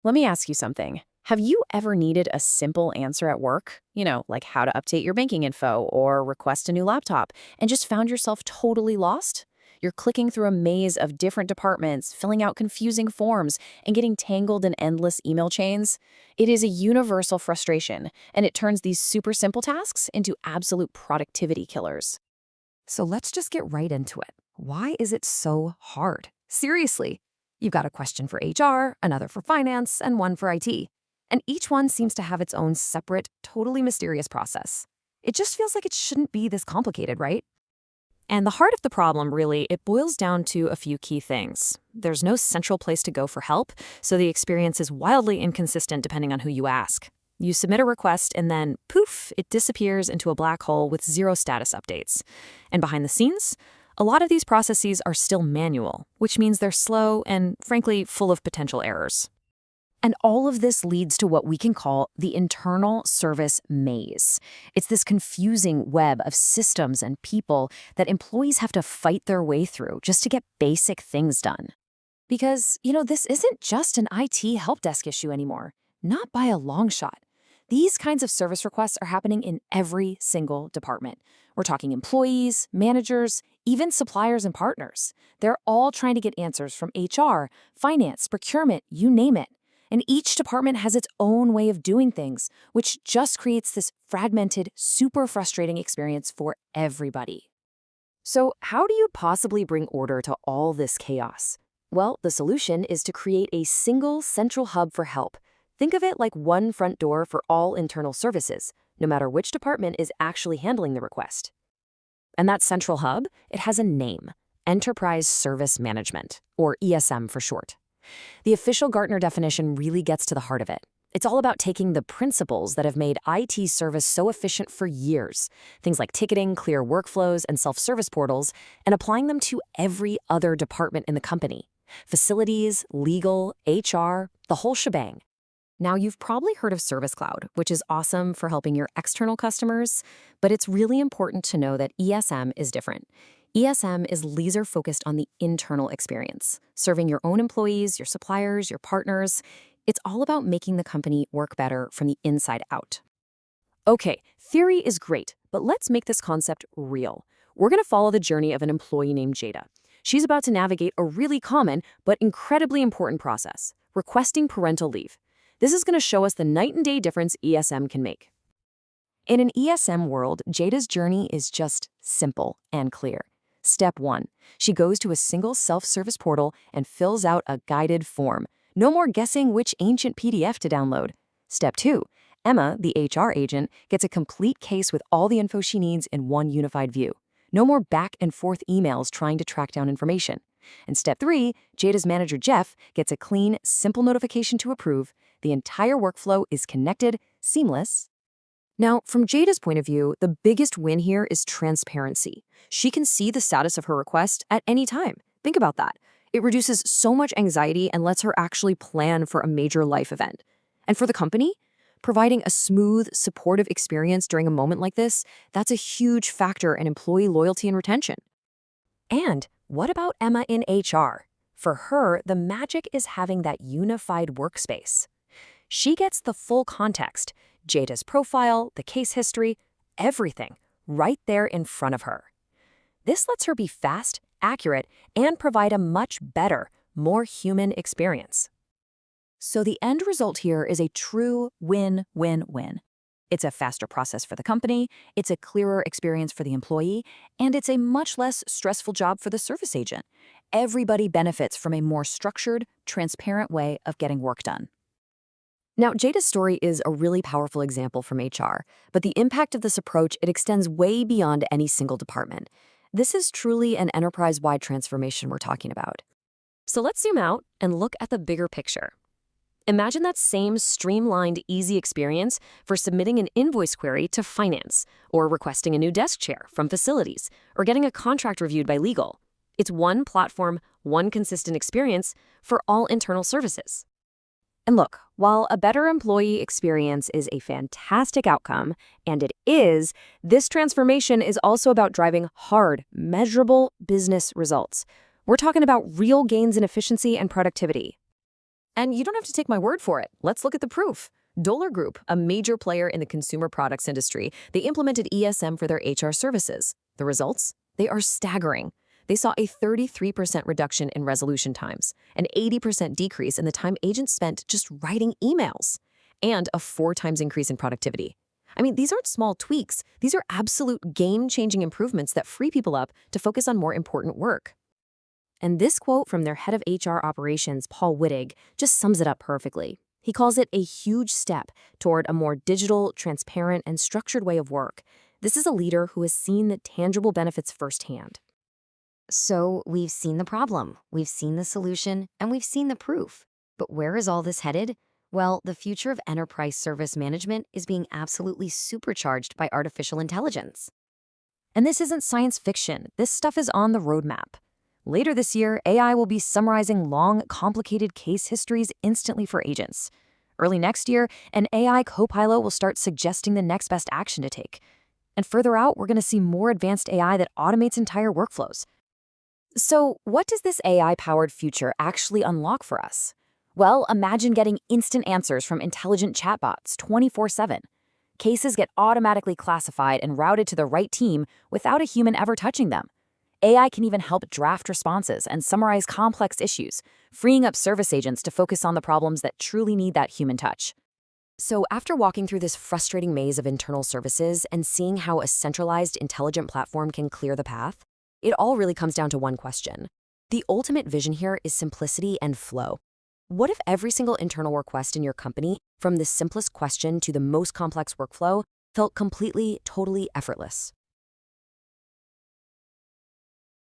Let me ask you something. Have you ever needed a simple answer at work? Like how to update your banking info or request a new laptop, and just found yourself totally lost? You're clicking through a maze of different departments, filling out confusing forms, and getting tangled in endless email chains. It is a universal frustration, and it turns these super simple tasks into absolute productivity killers. So let's just get right into it. Why is it so hard? Seriously. You've got a question for HR, another for finance, and one for IT. And each one seems to have its own separate, totally mysterious process. It just feels like it shouldn't be this complicated, right? And the heart of the problem, really, it boils down to a few key things. There's no central place to go for help, so the experience is wildly inconsistent depending on who you ask. You submit a request and then, poof, it disappears into a black hole with zero status updates. And behind the scenes, a lot of these processes are still manual, which means they're slow and, frankly, full of potential errors. And all of this leads to what we can call the internal service maze. It's this confusing web of systems and people that employees have to fight their way through just to get basic things done. Because, this isn't just an IT help desk issue anymore, not by a long shot. These kinds of service requests are happening in every single department. We're talking employees, managers, even suppliers and partners. They're all trying to get answers from HR, finance, procurement, you name it. And each department has its own way of doing things, which just creates this fragmented, super frustrating experience for everybody. So how do you possibly bring order to all this chaos? Well, the solution is to create a single central hub for help. Think of it like one front door for all internal services, no matter which department is actually handling the request. And that central hub, it has a name, Enterprise Service Management, or ESM for short. The official Gartner definition really gets to the heart of it. It's all about taking the principles that have made IT service so efficient for years, things like ticketing, clear workflows, and self-service portals, and applying them to every other department in the company. Facilities, legal, HR, the whole shebang. Now, you've probably heard of Service Cloud, which is awesome for helping your external customers, but it's really important to know that ESM is different. ESM is laser-focused on the internal experience, serving your own employees, your suppliers, your partners. It's all about making the company work better from the inside out. Okay, theory is great, but let's make this concept real. We're going to follow the journey of an employee named Jada. She's about to navigate a really common but incredibly important process, requesting parental leave. This is going to show us the night and day difference ESM can make. In an ESM world, Jada's journey is just simple and clear. Step 1. She goes to a single self-service portal and fills out a guided form. No more guessing which ancient PDF to download. Step 2. Emma, the HR agent, gets a complete case with all the info she needs in one unified view. No more back and forth emails trying to track down information. And step 3, Jada's manager Jeff gets a clean, simple notification to approve. The entire workflow is connected, seamless. Now, from Jada's point of view, the biggest win here is transparency. She can see the status of her request at any time. Think about that. It reduces so much anxiety and lets her actually plan for a major life event. And for the company, providing a smooth, supportive experience during a moment like this, that's a huge factor in employee loyalty and retention. And what about Emma in HR? For her, the magic is having that unified workspace. She gets the full context, Jada's profile, the case history, everything, right there in front of her. This lets her be fast, accurate, and provide a much better, more human experience. So the end result here is a true win-win-win. It's a faster process for the company, it's a clearer experience for the employee, and it's a much less stressful job for the service agent. Everybody benefits from a more structured, transparent way of getting work done. Now, Jada's story is a really powerful example from HR, but the impact of this approach, it extends way beyond any single department. This is truly an enterprise-wide transformation we're talking about. So let's zoom out and look at the bigger picture. Imagine that same streamlined, easy experience for submitting an invoice query to finance, or requesting a new desk chair from facilities, or getting a contract reviewed by legal. It's one platform, one consistent experience for all internal services. And look, while a better employee experience is a fantastic outcome, and it is, this transformation is also about driving hard, measurable business results. We're talking about real gains in efficiency and productivity. And you don't have to take my word for it. Let's look at the proof. Dollar Group, a major player in the consumer products industry, they implemented ESM for their HR services. The results? They are staggering. They saw a 33% reduction in resolution times, an 80% decrease in the time agents spent just writing emails, and a 4 times increase in productivity. I mean, these aren't small tweaks. These are absolute game-changing improvements that free people up to focus on more important work. And this quote from their head of HR operations, Paul Wittig, just sums it up perfectly. He calls it a huge step toward a more digital, transparent, and structured way of work. This is a leader who has seen the tangible benefits firsthand. So we've seen the problem, we've seen the solution, and we've seen the proof. But where is all this headed? Well, the future of enterprise service management is being absolutely supercharged by artificial intelligence. And this isn't science fiction. This stuff is on the roadmap. Later this year, AI will be summarizing long, complicated case histories instantly for agents. Early next year, an AI copilot will start suggesting the next best action to take. And further out, we're going to see more advanced AI that automates entire workflows. So, what does this AI-powered future actually unlock for us? Well, imagine getting instant answers from intelligent chatbots 24/7. Cases get automatically classified and routed to the right team without a human ever touching them. AI can even help draft responses and summarize complex issues, freeing up service agents to focus on the problems that truly need that human touch. So after walking through this frustrating maze of internal services and seeing how a centralized, intelligent platform can clear the path, it all really comes down to one question. The ultimate vision here is simplicity and flow. What if every single internal request in your company, from the simplest question to the most complex workflow, felt completely, totally effortless?